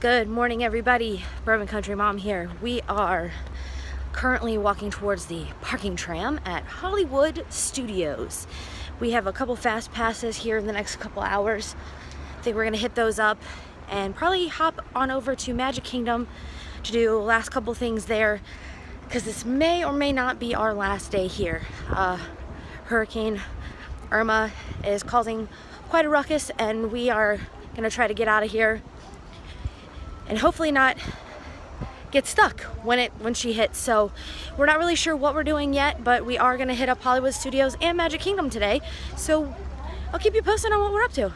Good morning, everybody. Bourbon Country Mom here. We are currently walking towards the parking tram at Hollywood Studios. We have a couple fast passes here in the next couple hours. I think we're gonna hit those up and probably hop on over to Magic Kingdom to do the last couple things there, because this may or may not be our last day here. Hurricane Irma is causing quite a ruckus, and we are gonna try to get out of here and hopefully not get stuck when she hits. So we're not really sure what we're doing yet, but we are gonna hit up Hollywood Studios and Magic Kingdom today. So I'll keep you posted on what we're up to.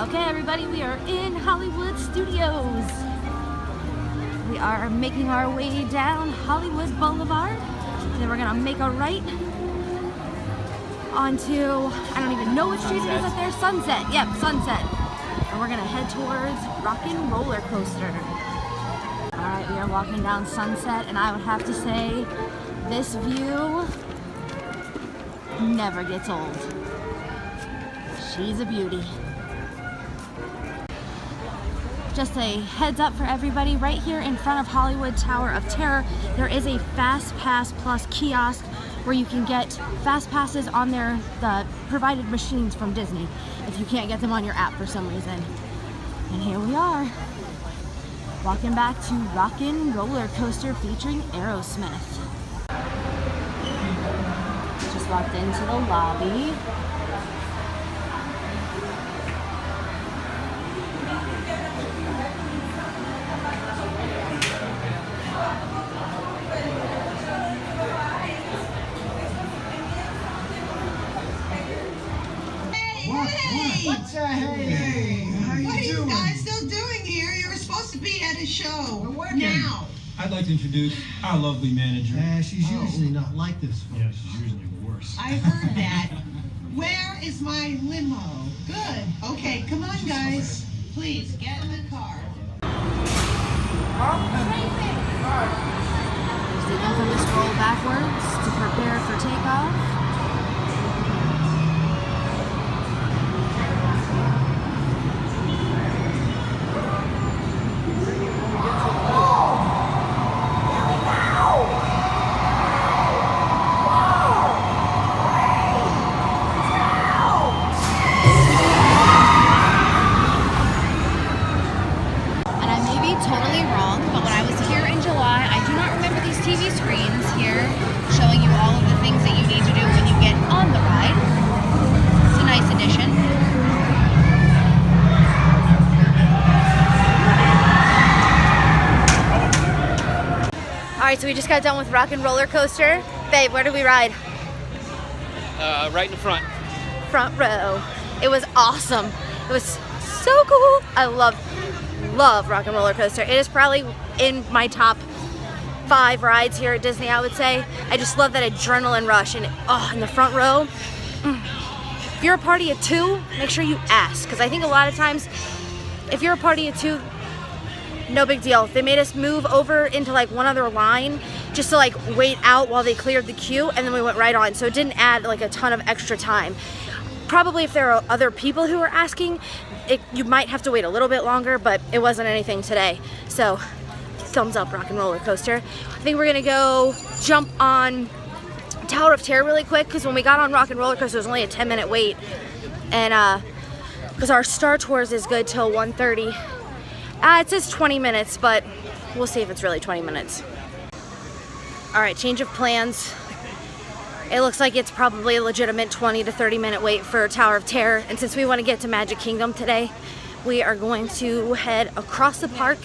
Okay, everybody, we are in Hollywood Studios. We are making our way down Hollywood Boulevard. Then we're gonna make a right onto, I don't even know which street it is up there, Sunset. Yep, Sunset. And we're gonna head towards Rockin' Roller Coaster. All right, we are walking down Sunset, and I would have to say, this view never gets old. She's a beauty. Just a heads up for everybody, right here in front of Hollywood Tower of Terror, there is a Fast Pass Plus kiosk where you can get Fast Passes on the provided machines from Disney if you can't get them on your app for some reason. And here we are, walking back to Rockin' Roller Coaster featuring Aerosmith. Just walked into the lobby. What the hey? How you What are you doing? guys still doing here? You were supposed to be at a show. We're working. Now. I'd like to introduce our lovely manager. Yeah, she's usually not like this. Yeah, she's usually worse. I heard that. Where is my limo? Good. Okay, come on, guys. Please get in the car. There's the infamous roll backwards to prepare for takeoff. Totally wrong, but when I was here in July, I do not remember these TV screens here showing you all of the things that you need to do when you get on the ride. It's a nice addition. Alright, so we just got done with Rockin' Roller Coaster. Babe, where did we ride? Right in the front. Front row. It was awesome. It was so cool. I love Rockin' Roller Coaster. It is probably in my top 5 rides here at Disney, I would say. I just love that adrenaline rush, and in the front row. If you're a party of 2, make sure you ask, because I think a lot of times if you're a party of 2, no big deal. They made us move over into like one other line just to like wait out while they cleared the queue, and then we went right on, so it didn't add like a ton of extra time. Probably if there are other people who are asking, you might have to wait a little bit longer, but it wasn't anything today. So, thumbs up, Rockin' Roller Coaster. I think we're gonna go jump on Tower of Terror really quick, because when we got on Rockin' Roller Coaster, it was only a 10-minute wait. And because our Star Tours is good till 1:30. It says 20 minutes, but we'll see if it's really 20 minutes. All right, change of plans. It looks like it's probably a legitimate 20 to 30 minute wait for Tower of Terror. And since we want to get to Magic Kingdom today, we are going to head across the park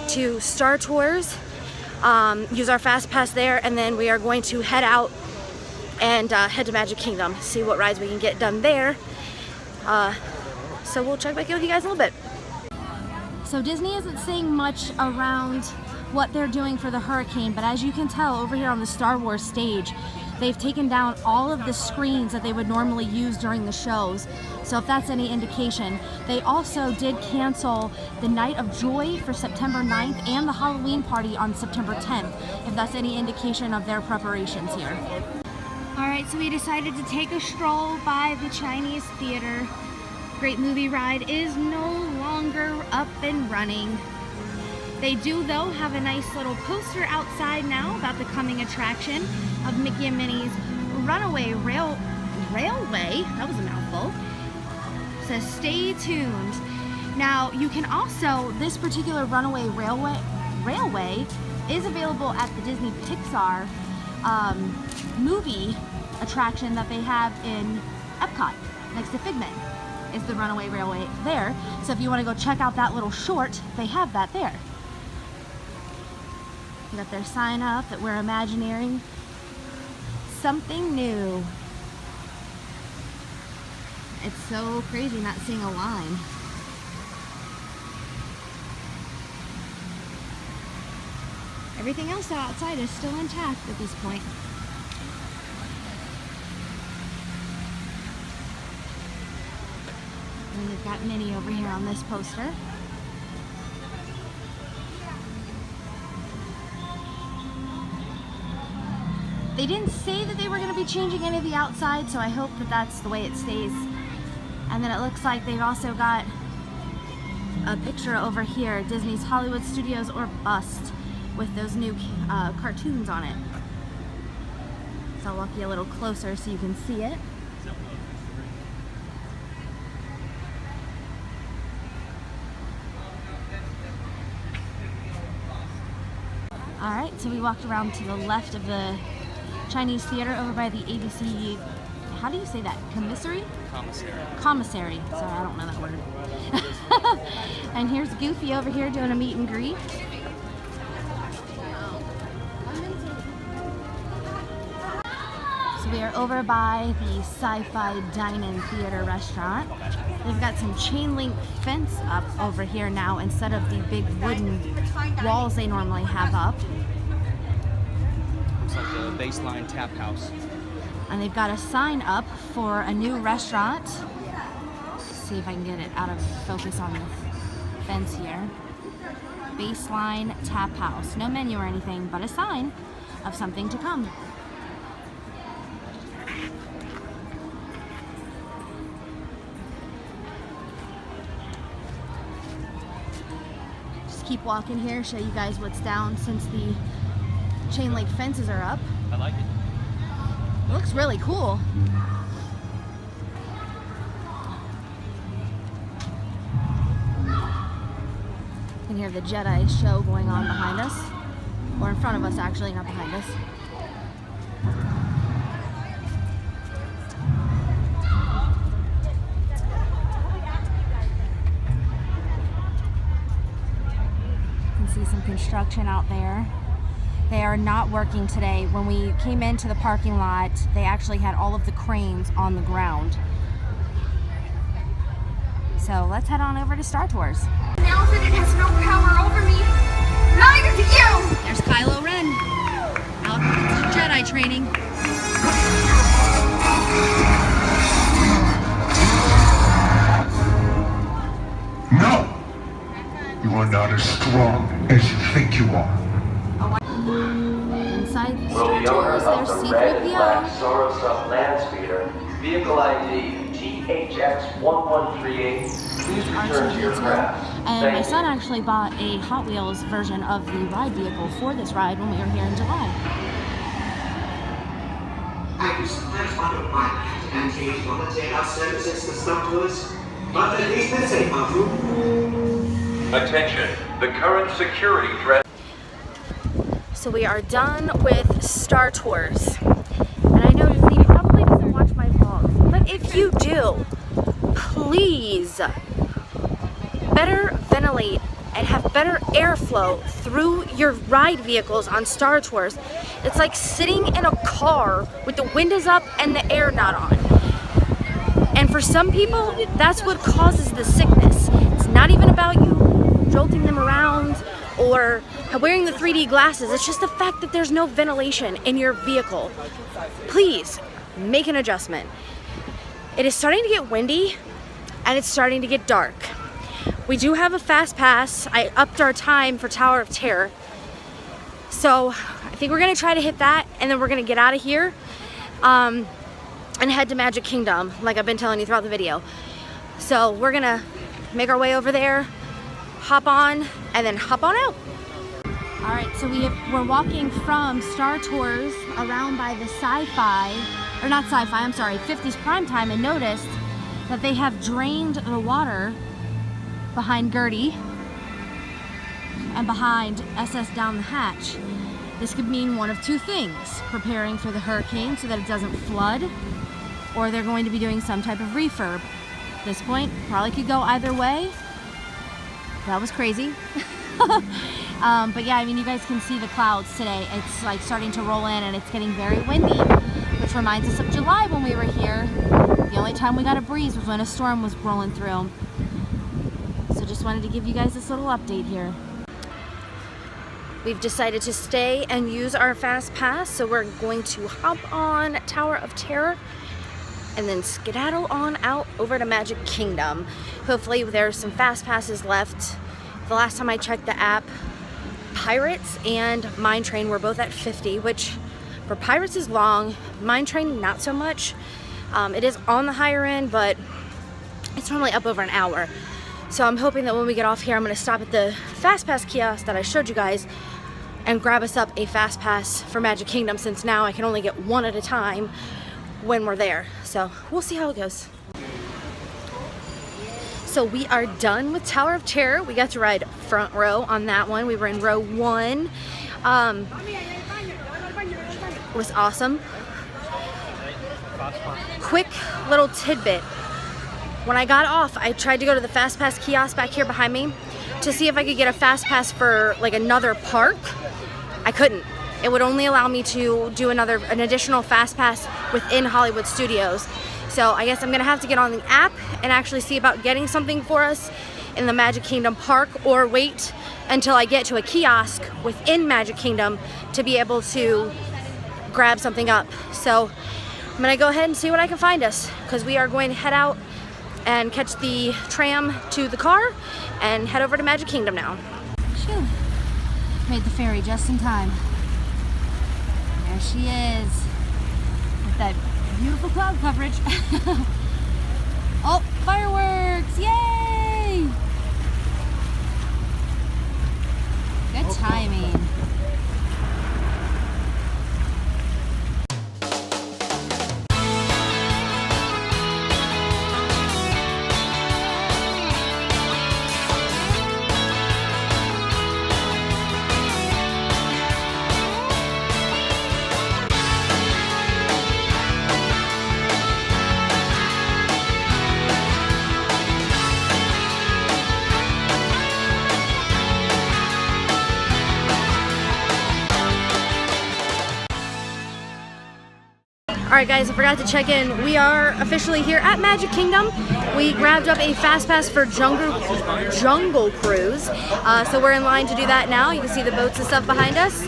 to Star Tours, use our Fast Pass there, and then we are going to head out and head to Magic Kingdom, see what rides we can get done there. So we'll check back in with you guys in a little bit. So Disney isn't saying much around what they're doing for the hurricane, but as you can tell over here on the Star Wars stage, they've taken down all of the screens that they would normally use during the shows. So if that's any indication, they also did cancel the Night of Joy for September 9th and the Halloween party on September 10th, if that's any indication of their preparations here. All right, so we decided to take a stroll by the Chinese Theater. Great Movie Ride is no longer up and running. They do, though, have a nice little poster outside now about the coming attraction of Mickey and Minnie's Runaway Railway. That was a mouthful. It says stay tuned. Now, you can also, this particular Runaway Railway is available at the Disney Pixar movie attraction that they have in Epcot next to Figment. Is the Runaway Railway there. So if you want to go check out that little short, they have that there. They got their sign up that we're imagineering something new. It's so crazy not seeing a line. Everything else outside is still intact at this point. And we've got Minnie over here on this poster. They didn't say that they were going to be changing any of the outside, so I hope that that's the way it stays. And then it looks like they've also got a picture over here, Disney's Hollywood Studios or Bust, with those new cartoons on it. So I'll walk you a little closer so you can see it. Alright, so we walked around to the left of the Chinese theater over by the ABC, how do you say that? Commissary? Commissary. Sorry, I don't know that word. And here's Goofy over here doing a meet and greet. So we are over by the Sci-Fi Dine-In Theater restaurant. They've got some chain link fence up over here now instead of the big wooden walls they normally have up. Looks like a baseline tap house. And they've got a sign up for a new restaurant. Let's see if I can get it out of focus on the fence here. Baseline Tap House. No menu or anything, but a sign of something to come. Just keep walking here, show you guys what's down since the chain link fences are up. I like it. It looks really cool. You can hear the Jedi show going on behind us. Or in front of us, actually, not behind us. You can see some construction out there. They are not working today. When we came into the parking lot, they actually had all of the cranes on the ground. So let's head on over to Star Tours. Now that it has no power over me, neither do you! There's Kylo Ren out to Jedi training. No! You are not as strong as you think you are. Inside Will Star the owner Tours, of there's the red and black C-3PO. Soros Up land speeder, vehicle ID THX1138, please return to your craft. And Thank my you. son actually bought a Hot Wheels version of the ride vehicle for this ride when we were here in July. I do sometimes wonder why and change volunteer our services to Star Tours, but at least they're safe, aren't you? Attention, the current security threat. So we are done with Star Tours. And I know Disney probably doesn't watch my vlogs, but if you do, please better ventilate and have better airflow through your ride vehicles on Star Tours. It's like sitting in a car with the windows up and the air not on. And for some people, that's what causes the sickness. It's not even about you jolting them around or wearing the 3D glasses. It's just the fact that there's no ventilation in your vehicle. Please make an adjustment. It is starting to get windy and it's starting to get dark. We do have a fast pass. I upped our time for Tower of Terror. So I think we're gonna try to hit that and then we're gonna get out of here and head to Magic Kingdom, like I've been telling you throughout the video. So we're gonna make our way over there, hop on, and then hop on out. All right, so we're walking from Star Tours around by the sci-fi, or not sci-fi, I'm sorry, 50s primetime, and noticed that they have drained the water behind Gertie and behind SS Down the Hatch. This could mean one of two things: preparing for the hurricane so that it doesn't flood, or they're going to be doing some type of refurb. At this point, probably could go either way. That was crazy. But yeah, I mean, you guys can see the clouds today. It's like starting to roll in and it's getting very windy, which reminds us of July when we were here. The only time we got a breeze was when a storm was rolling through. So just wanted to give you guys this little update here. We've decided to stay and use our fast pass, so we're going to hop on Tower of Terror and then skedaddle on out over to Magic Kingdom. Hopefully there's some fast passes left. The last time I checked the app, Pirates and Mine Train were both at 50, which for Pirates is long, Mine Train not so much. It is on the higher end, but it's normally up over an hour. So I'm hoping that when we get off here, I'm gonna stop at the fast pass kiosk that I showed you guys and grab us up a fast pass for Magic Kingdom, since now I can only get one at a time when we're there. So we'll see how it goes. So we are done with Tower of Terror. We got to ride front row on that one. We were in row 1. It was awesome. Quick little tidbit. When I got off, I tried to go to the fast pass kiosk back here behind me to see if I could get a fast pass for like another park. I couldn't. It would only allow me to do an additional fast pass within Hollywood Studios. So I guess I'm gonna have to get on the app and actually see about getting something for us in the Magic Kingdom park, or wait until I get to a kiosk within Magic Kingdom to be able to grab something up. So I'm gonna go ahead and see what I can find us, because we are going to head out and catch the tram to the car and head over to Magic Kingdom now. Phew. Made the ferry just in time. There she is with that beautiful cloud coverage. Oh, fireworks! Yay! Good timing. Alright guys, I forgot to check in. We are officially here at Magic Kingdom. We grabbed up a fast pass for Jungle Cruise. So we're in line to do that now. You can see the boats and stuff behind us.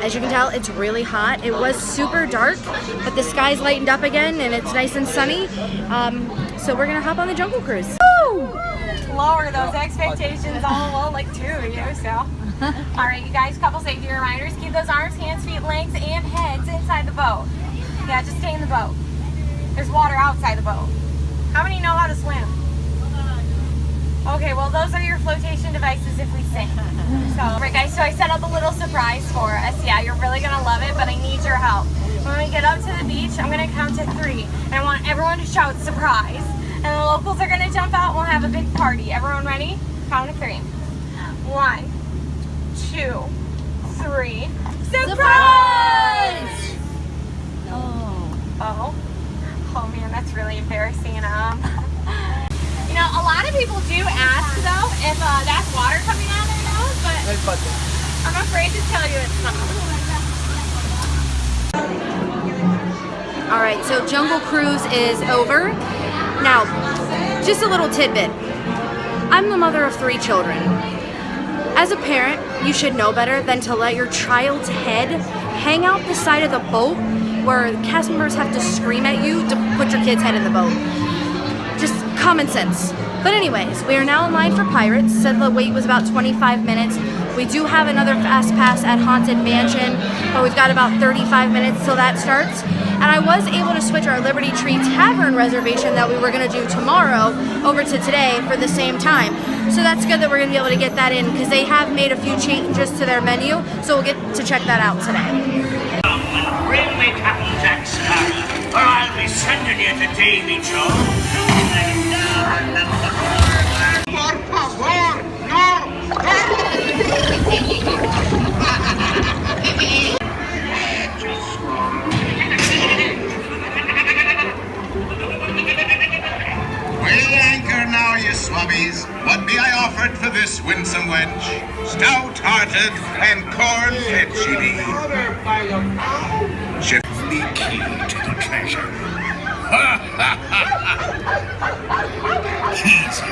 As you can tell, it's really hot. It was super dark, but the sky's lightened up again and it's nice and sunny. So we're gonna hop on the Jungle Cruise. Woo! Lower those expectations all like 2 of you, so. Alright, you guys, couple safety reminders. Keep those arms, hands, feet, legs, and heads inside the boat. Yeah, just stay in the boat. There's water outside the boat. How many know how to swim? Okay, well those are your flotation devices if we sink. So, alright guys, so I set up a little surprise for us. Yeah, you're really gonna love it, but I need your help. When we get up to the beach, I'm gonna count to 3. And I want everyone to shout surprise. And the locals are gonna jump out and we'll have a big party. Everyone ready? Count to 3. 1, 2, 3. Surprise! Oh man, that's really embarrassing. You know, a lot of people do ask though if that's water coming out of their nose, but I'm afraid to tell you it's not. Alright, so Jungle Cruise is over. Now, just a little tidbit. I'm the mother of 3 children. As a parent, you should know better than to let your child's head hang out the side of the boat where cast members have to scream at you to put your kid's head in the boat. Just common sense. But anyways, we are now in line for Pirates. Said the wait was about 25 minutes. We do have another fast pass at Haunted Mansion, but we've got about 35 minutes till that starts. And I was able to switch our Liberty Tree Tavern reservation that we were going to do tomorrow over to today for the same time. So that's good that we're going to be able to get that in because they have made a few changes to their menu. So we'll get to check that out today. Bring me Captain Jack Sparrow, or I'll be sending you to Davy Jones. Por favor, no! Weigh anchor now, you swabbies. What be I offered for this winsome wench? Stout-hearted and corn-fed she be. She's the key to the treasure. Easy,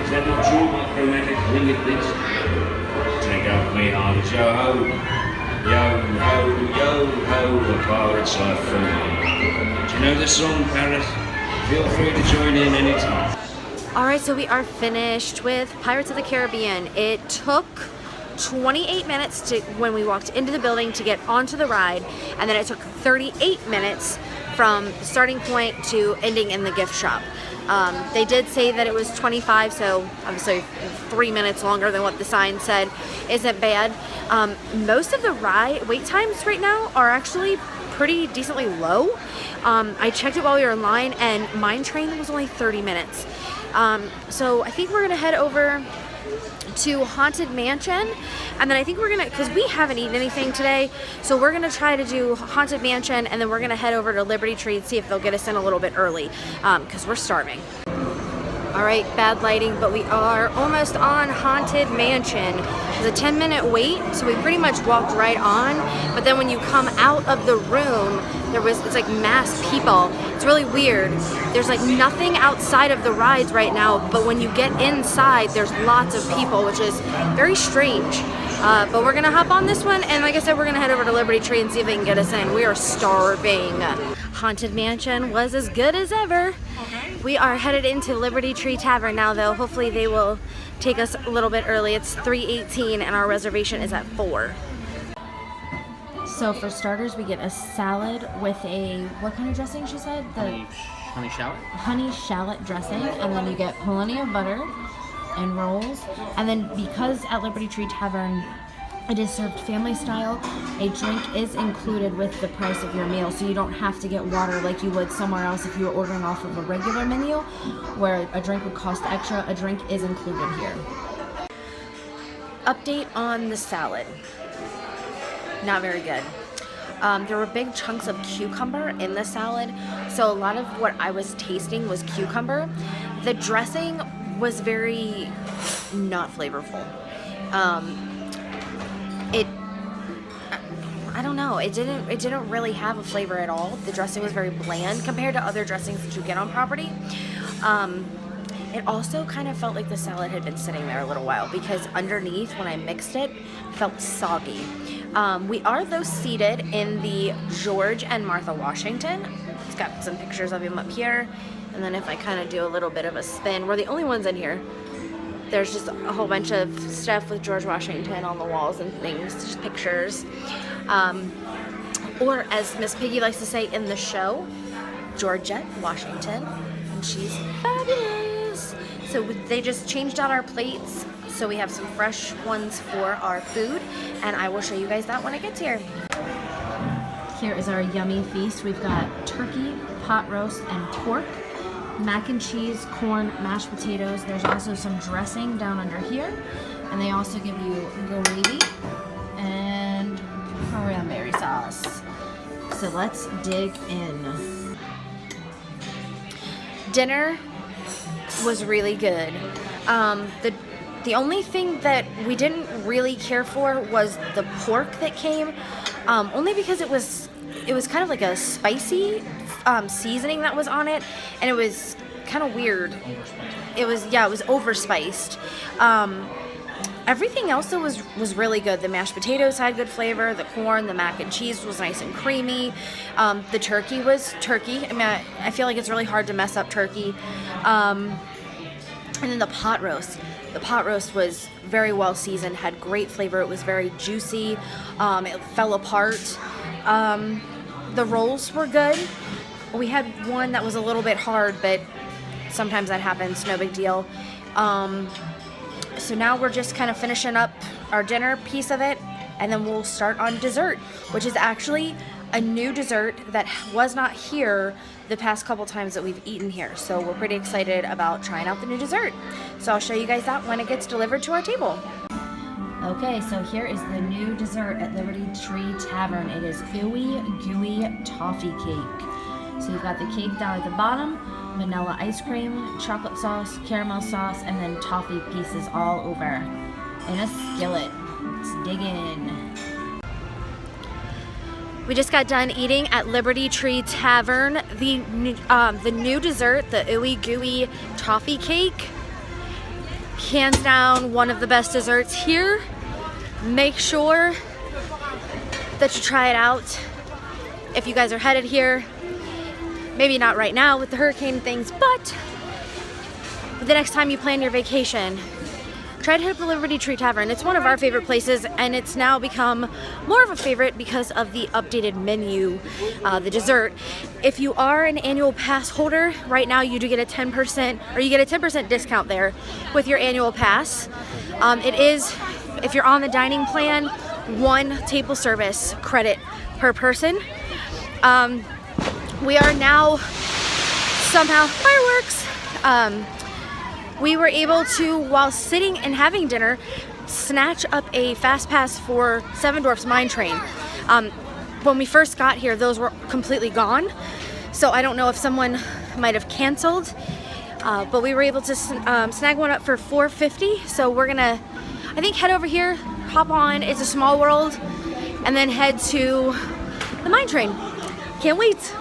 Is that not true, my chromatic winged beast? Take up me arms, yo ho. Yo ho, yo ho, the pirates are free. Do you know this song, Parrot? Feel free to join in anytime. Alright, so we are finished with Pirates of the Caribbean. It took 28 minutes to when we walked into the building to get onto the ride, and then it took 38 minutes from starting point to ending in the gift shop. They did say that it was 25, so obviously 3 minutes longer than what the sign said isn't bad. Most of the ride wait times right now are actually pretty decently low. I checked it while we were in line, and Mine Train was only 30 minutes. So I think we're gonna head over to Haunted Mansion, and then I think we're gonna, because we haven't eaten anything today, so we're gonna try to do Haunted Mansion, and then we're gonna head over to Liberty Tree and see if they'll get us in a little bit early, because we're starving. All right, bad lighting, but we are almost on Haunted Mansion. There's a 10-minute wait, so we pretty much walked right on, but then when you come out of the room, it's like mass people. It's really weird. There's like nothing outside of the rides right now, but when you get inside, there's lots of people, which is very strange. But we're gonna hop on this one, and like I said, we're gonna head over to Liberty Tree and see if they can get us in. We are starving. Haunted Mansion was as good as ever. We are headed into Liberty Tree Tavern now, though. Hopefully they will take us a little bit early. It's 3:18 and our reservation is at 4. So for starters, we get a salad with a, what kind of dressing she said? Honey shallot? Honey shallot dressing, and then you get plenty of butter and rolls. And then because at Liberty Tree Tavern it is served family style, a drink is included with the price of your meal, so you don't have to get water like you would somewhere else if you were ordering off of a regular menu where a drink would cost extra. A drink is included here. Update on the salad. Not very good. There were big chunks of cucumber in the salad, so a lot of what I was tasting was cucumber. The dressing was very not flavorful. I don't know, it didn't really have a flavor at all. The dressing was very bland compared to other dressings that you get on property. It also kind of felt like the salad had been sitting there a little while because underneath, when I mixed it, felt soggy. We are, though, seated in the George and Martha Washington. It's got some pictures of him up here. And then if I kind of do a little bit of a spin, we're the only ones in here. There's just a whole bunch of stuff with George Washington on the walls and things, just pictures. Or as Miss Piggy likes to say in the show, Georgette Washington, and she's fabulous. So they just changed out our plates, so we have some fresh ones for our food, and I will show you guys that when it gets here. Here is our yummy feast. We've got turkey, pot roast, and pork, mac and cheese, corn, mashed potatoes. There's also some dressing down under here, and they also give you gravy and cranberry sauce. So let's dig in. Dinner was really good. The only thing that we didn't really care for was the pork that came, only because it was kind of like a spicy seasoning that was on it, and it was kind of weird. It was overspiced. Everything else though was really good. The mashed potatoes had good flavor. The corn, the mac and cheese was nice and creamy. The turkey was turkey. I mean, I feel like it's really hard to mess up turkey. And then the pot roast. The pot roast was very well seasoned, had great flavor. It was very juicy. It fell apart. The rolls were good. We had one that was a little bit hard, but sometimes that happens, no big deal. So now we're just kind of finishing up our dinner piece of it, and then we'll start on dessert, which is actually a new dessert that was not here the past couple times that we've eaten here. So we're pretty excited about trying out the new dessert. So I'll show you guys that when it gets delivered to our table. Okay, so here is the new dessert at Liberty Tree Tavern. It is Ooey Gooey Toffee Cake. So you've got the cake down at the bottom, vanilla ice cream, chocolate sauce, caramel sauce, and then toffee pieces all over in a skillet. Let's dig in. We just got done eating at Liberty Tree Tavern. The new dessert, the Ooey Gooey Toffee Cake, hands down one of the best desserts here. Make sure that you try it out if you guys are headed here. Maybe not right now with the hurricane things, but the next time you plan your vacation, try to hit up the Liberty Tree Tavern. It's one of our favorite places, and it's now become more of a favorite because of the updated menu, the dessert. If you are an annual pass holder, right now you do get a 10%, or you get a 10% discount there with your annual pass. It is, if you're on the dining plan, 1 table service credit per person. We are now somehow fireworks. We were able to, while sitting and having dinner, snatch up a fast pass for Seven Dwarfs Mine Train. When we first got here, those were completely gone. So I don't know if someone might have canceled, but we were able to snag one up for $4.50. So we're gonna, I think, head over here, hop on It's a Small World, and then head to the mine train. Can't wait.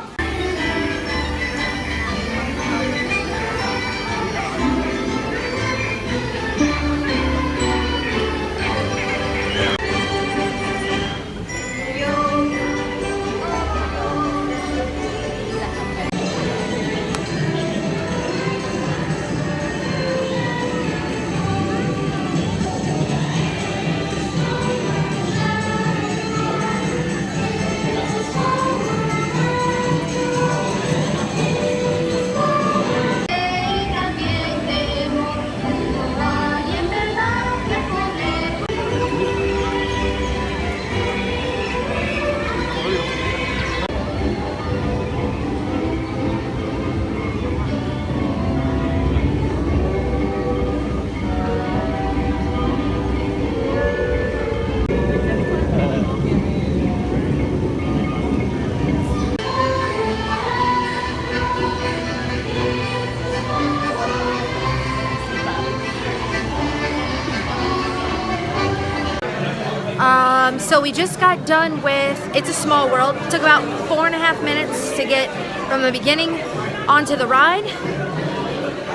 So we just got done with It's a Small World. It took about 4.5 minutes to get from the beginning onto the ride.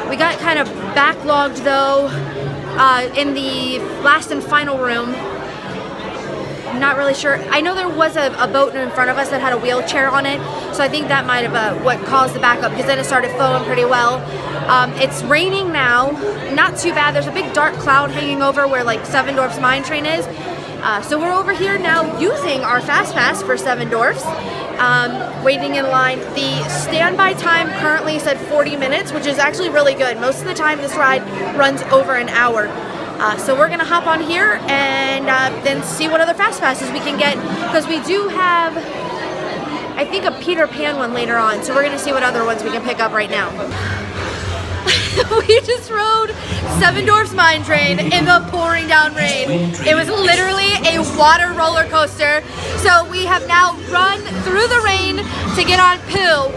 We got kind of backlogged though in the last and final room. I'm not really sure. I know there was a boat in front of us that had a wheelchair on it, so I think that might have what caused the backup, because then it started flowing pretty well. It's raining now, not too bad. There's a big dark cloud hanging over where like Seven Dwarfs Mine Train is. So we're over here now using our fast pass for Seven Dwarfs, waiting in line. The standby time currently said 40 minutes, which is actually really good. Most of the time this ride runs over an hour. So we're gonna hop on here and then see what other fast passes we can get, because we do have, I think, a Peter Pan one later on. So we're gonna see what other ones we can pick up right now. We just rode Seven Dwarfs Mine Train in the pouring down rain. It was literally a water roller coaster. So we have now run through the rain to get on Pooh.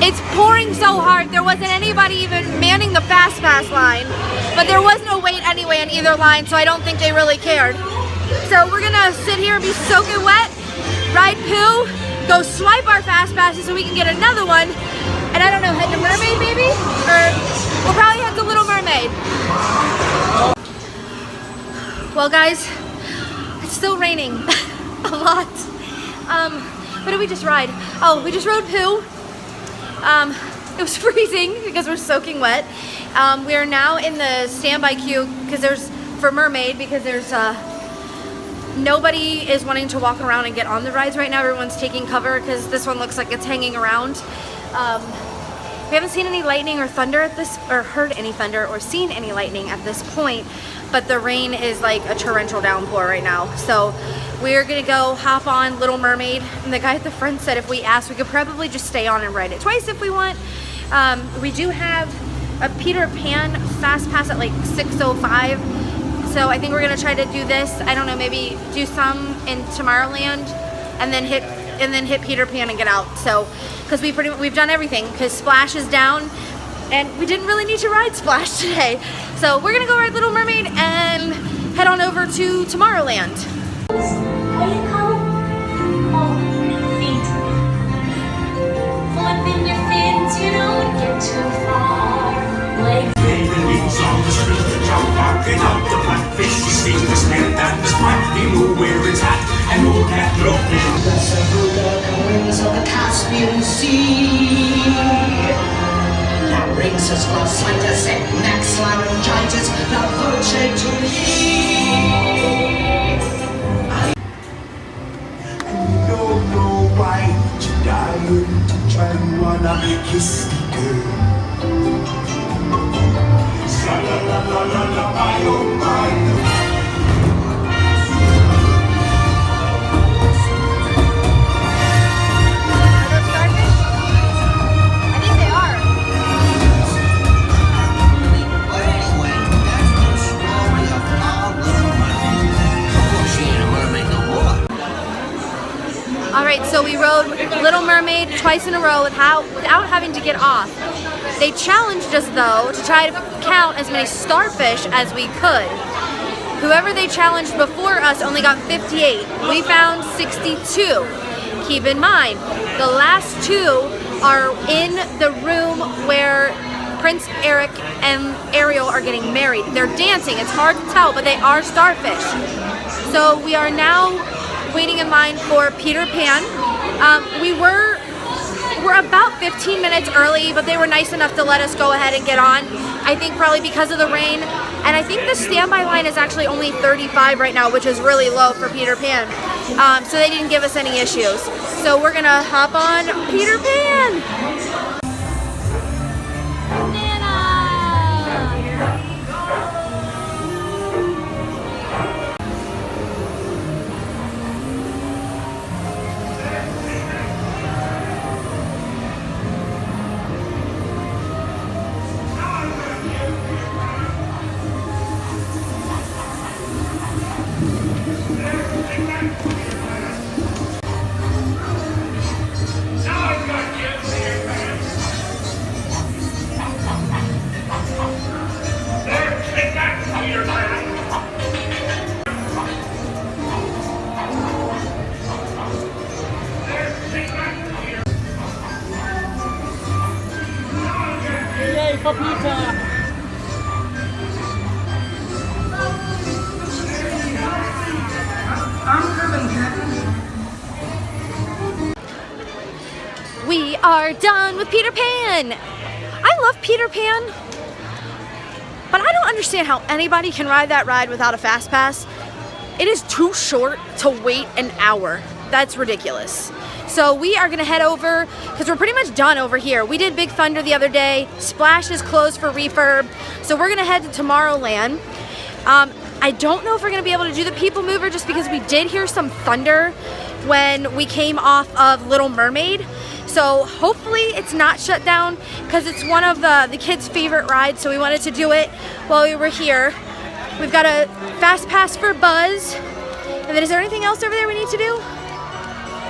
It's pouring so hard, there wasn't anybody even manning the fast pass line, but there was no wait anyway on either line, so I don't think they really cared. So we're gonna sit here and be soaking wet, ride Pooh, go swipe our fast passes so we can get another one, and And I don't know, head to Mermaid maybe? Or we'll probably head to Little Mermaid. Well guys, it's still raining a lot. What did we just ride? Oh, we just rode Pooh. It was freezing because we're soaking wet. We are now in the standby queue for Mermaid because there's nobody is wanting to walk around and get on the rides right now. Everyone's taking cover because this one looks like it's hanging around. We haven't seen any lightning or thunder at this, or heard any thunder or seen any lightning at this point, but the rain is like a torrential downpour right now. So we're gonna go hop on Little Mermaid, and the guy at the front said if we asked, we could probably just stay on and ride it twice if we want. We do have a Peter Pan fast pass at like 6:05, so I think we're gonna try to do this. I don't know, maybe do some in Tomorrowland, and then hit Peter Pan and get out. So, because we've done everything, because Splash is down, and we didn't really need to ride Splash today. So we're gonna go ride Little Mermaid and head on over to Tomorrowland. What do you call them? Oh, feet. Flipping your fins, you don't get too far. Legs. The leaves on the street, the jump barking up the blackfish. You see the snare and the sprite, you know where it's at, and old cat looking. The circle winds of the Caspian Sea. Larynxus, glossitis, and next laryngitis, the voce to me. And you don't know why you dying to try and wanna kiss the girl. La la la la la la, my oh my. Alright, so we rode Little Mermaid twice in a row without having to get off. They challenged us though to try to count as many starfish as we could. Whoever they challenged before us only got 58. We found 62. Keep in mind, the last two are in the room where Prince Eric and Ariel are getting married. They're dancing. It's hard to tell, but they are starfish. So we are now waiting in line for Peter Pan. We're about 15 minutes early, but they were nice enough to let us go ahead and get on. I think probably because of the rain. And I think the standby line is actually only 35 right now, which is really low for Peter Pan. So they didn't give us any issues. So we're gonna hop on Peter Pan. We are done with Peter Pan. I love Peter Pan, but I don't understand how anybody can ride that ride without a fast pass. It is too short to wait an hour. That's ridiculous. So we are gonna head over, because we're pretty much done over here. We did Big Thunder the other day. Splash is closed for refurb. So we're gonna head to Tomorrowland. I don't know if we're gonna be able to do the People Mover just because we did hear some thunder when we came off of Little Mermaid. So hopefully it's not shut down, because it's one of the kids' favorite rides, so we wanted to do it while we were here. We've got a fast pass for Buzz. And then is there anything else over there we need to do?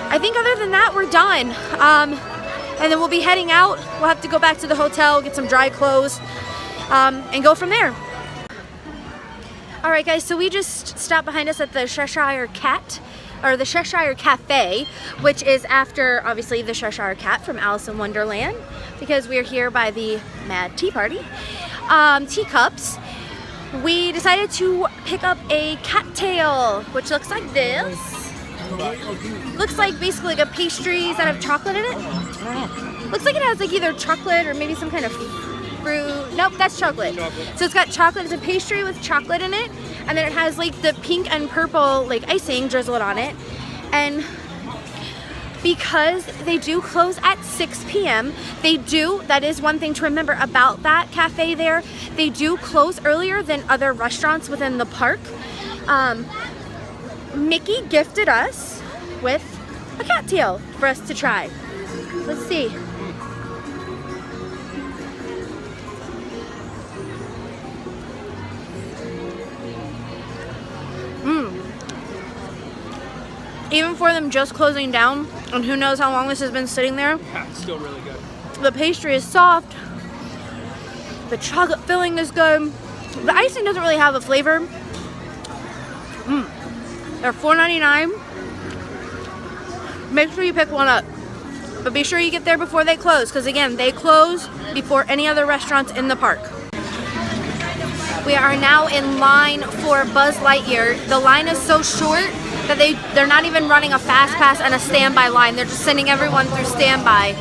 I think other than that, we're done. And then we'll be heading out. We'll have to go back to the hotel, get some dry clothes, and go from there. All right, guys, so we just stopped behind us at the Cheshire Cat. or the Cheshire Cafe, which is after obviously the Cheshire Cat from Alice in Wonderland, because we're here by the Mad Tea Party. Teacups. We decided to pick up a cattail, which looks like this. Looks like basically like a pastry. Does that have chocolate in it? I don't know. Looks like it has like either chocolate or maybe some kind of fruit. Nope, that's chocolate. So it's got chocolate. It's a pastry with chocolate in it, and then it has like the pink and purple like icing drizzled on it. And because they do close at 6 p.m. that is one thing to remember about that cafe there. They do close earlier than other restaurants within the park. Mickey gifted us with a cattail for us to try. Let's see. Even for them just closing down, and who knows how long this has been sitting there. Yeah, it's still really good. The pastry is soft. The chocolate filling is good. The icing doesn't really have a flavor. They're $4.99. Make sure you pick one up. But be sure you get there before they close, because again, they close before any other restaurants in the park. We are now in line for Buzz Lightyear. The line is so short that they're not even running a fast pass and a standby line. They're just sending everyone through standby.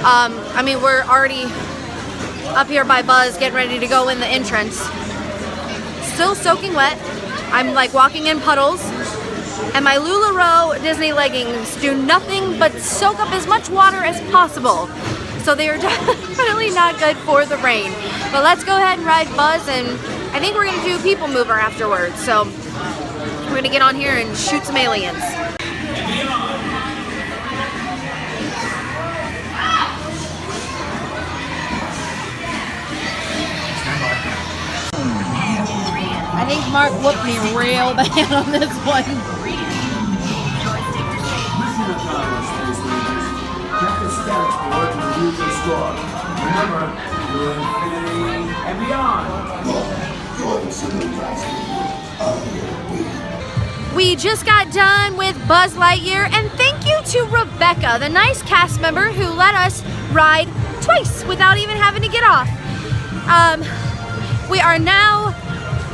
I mean, we're already up here by Buzz getting ready to go in the entrance. Still soaking wet. I'm like walking in puddles. And my LuLaRoe Disney leggings do nothing but soak up as much water as possible. So they are definitely not good for the rain. But let's go ahead and ride Buzz, and I think we're gonna do People Mover afterwards. So we're gonna get on here and shoot some aliens. I think Mark whooped me real bad on this one. Remember, you're infinity and beyond. We just got done with Buzz Lightyear, and thank you to Rebecca, the nice cast member who let us ride twice without even having to get off. We are now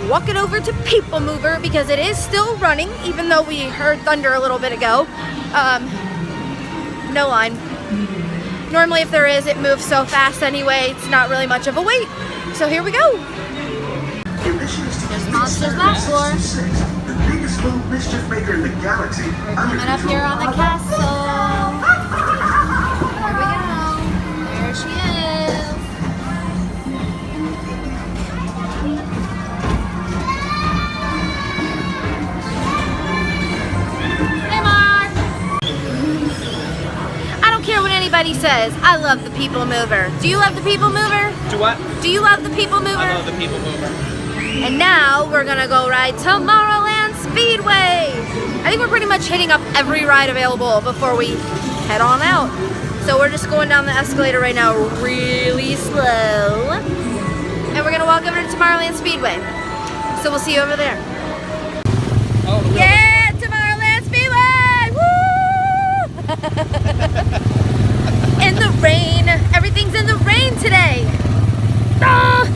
walking over to People Mover because it is still running, even though we heard thunder a little bit ago. No line. Normally if there is, it moves so fast anyway, it's not really much of a wait. So here we go. There's Monsters last floor. The biggest little mischief maker in the galaxy. We're coming up here on the castle. Here we go. There she is. Hey, Mark. I don't care what anybody says. I love the People Mover. Do you love the People Mover? Do what? Do you love the People Mover? I love the People Mover. And now we're gonna go ride Tomorrowland Speedway. I think we're pretty much hitting up every ride available before we head on out. So we're just going down the escalator right now really slow. And we're gonna walk over to Tomorrowland Speedway. So we'll see you over there. Oh, the wheel. Yeah, Tomorrowland Speedway! Woo! In the rain. Everything's in the rain today. Ah!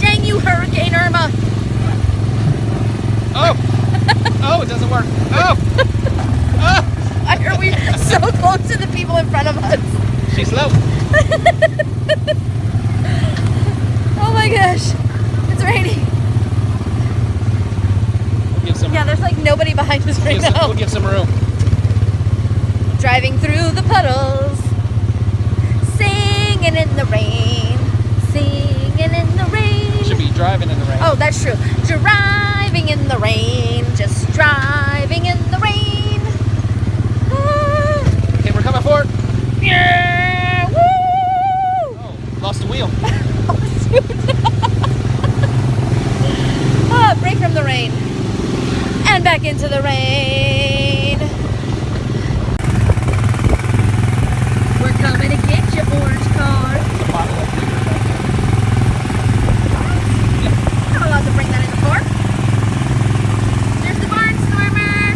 Dang you, Hurricane Irma. Oh! Oh, it doesn't work. Oh! Oh! Why are we so close to the people in front of us? She's slow. Oh my gosh. It's raining. We'll give some, Yeah, there's like nobody behind us right now. we'll give some room. Driving through the puddles. Singing in the rain. Singing in the rain. Should be driving in the rain. Oh, that's true. Driving in the rain. Just driving in the rain. Ah. Okay, we're coming for it. Yeah! Woo! Oh, lost the wheel. Ah, break from the rain. And back into the rain. We're coming to get your orange car. Not allowed to bring that in the car. There's the barnstormer.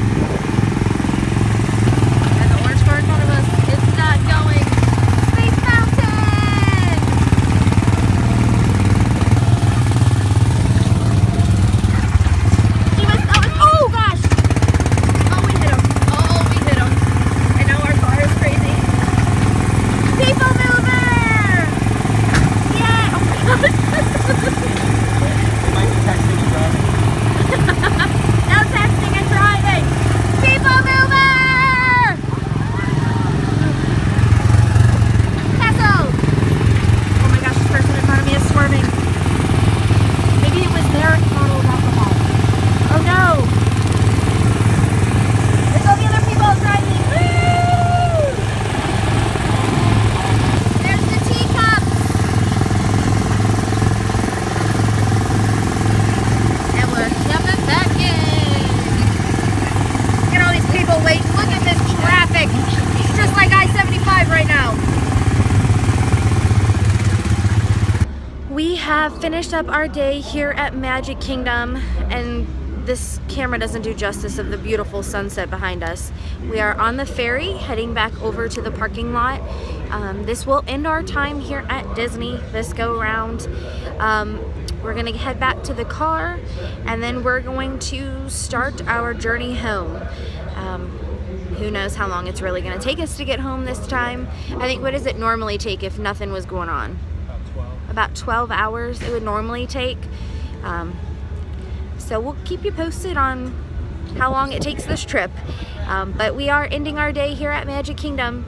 have finished up our day here at Magic Kingdom, and this camera doesn't do justice of the beautiful sunset behind us. We are on the ferry heading back over to the parking lot. This will end our time here at Disney this go around. We're gonna head back to the car, and then we're going to start our journey home. Who knows how long it's really gonna take us to get home this time. I think, what does it normally take if nothing was going on? About 12 hours it would normally take. So we'll keep you posted on how long it takes this trip. But we are ending our day here at Magic Kingdom.